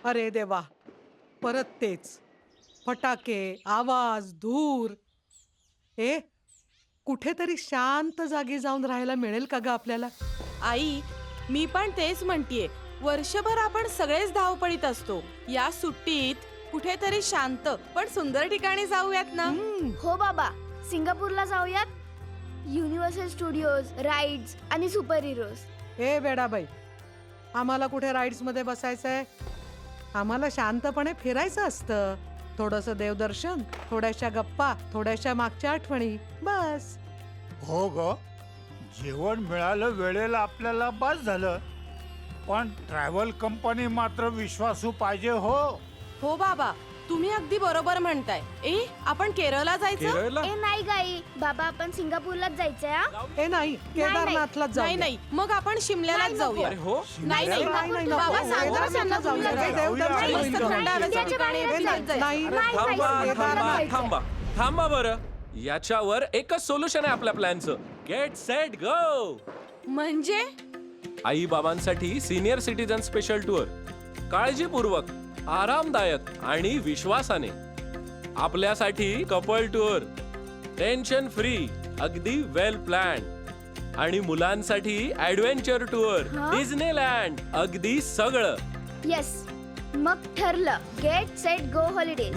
अरे देवा, परत तेच फटाके, आवाज, धूर. कुठेतरी शांत जागी जाऊन राहायला मिळेल का ग आपल्याला? आई, मी पण तेच म्हणतीये. वर्षभर आपण सगळेच धावपळीत असतो. या सुट्टीत कुठेतरी शांत पण सुंदर ठिकाणी जाऊयात ना. हो बाबा, सिंगापूरला जाऊयात. युनिव्हर्सल स्टुडिओज, राईड्स आणि सुपर हिरोज. बेडाबाई, आम्हाला कुठे राईड्स मध्ये बसायचंय? आम्हाला शांतपणे फिरायचं असतं. थोडंसं देवदर्शन, थोड्याशा गप्पा, थोड्याशा मागच्या आठवणी, बस. हो ग, जेवण मिळालं वेळेला आपल्याला बस झालं. पण ट्रॅव्हल कंपनी मात्र विश्वासू पाहिजे. हो हो बाबा, तुम्ही अगदी बरोबर म्हणताय. आपण केरळला जायचं. नाही गाई, बाबा आपण सिंगापूरलाच जायचंय. हा? नाही, केदारनाथलाच जाऊ. नाही नाही, मग आपण शिमल्यालाच जाऊया. नाही, नाही नाही, बाबा, नको. सांगा केदारनाथला सिंगापूरला जाऊया. मस्त थंड हवेचं ठिकाणी जायचंय. नाही, थांबा थांबा बरं. याच्यावर एकच सोल्युशन आहे आपल्या प्लॅनचं. गेट सेट गो. म्हणजे आई बाबांसाठी सिनियर सिटीजन स्पेशल टूर, काळजीपूर्वक, आरामदायक आणि विश्वासाने. आपल्यासाठी कपल टूर, टेन्शन फ्री, अगदी वेल प्लॅन. आणि मुलांसाठी ऍडव्हेंचर टूर, डिझनीलँड, अगदी सगळं. येस, मग ठरलं. Gate set go holidays.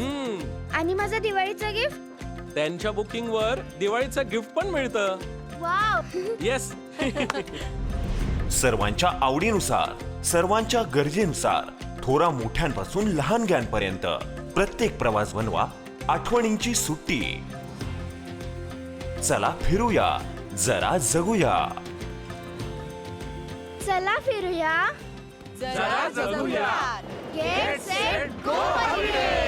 आणि माझं दिवाळीचं गिफ्ट. त्यांच्या बुकिंग वर दिवाळीचं गिफ्ट पण मिळतं. वाव. येस. सर्वांच्या आवडीनुसार, सर्वांच्या गरजेनुसार, थोरा मोठ्यांपासून लहानग्यांपर्यंत प्रत्येक प्रवास बनवा आठवणींची सुट्टी. चला फिरूया, जरा जगूया. चला फिरूया, जरा जगूया. Get set go holidays.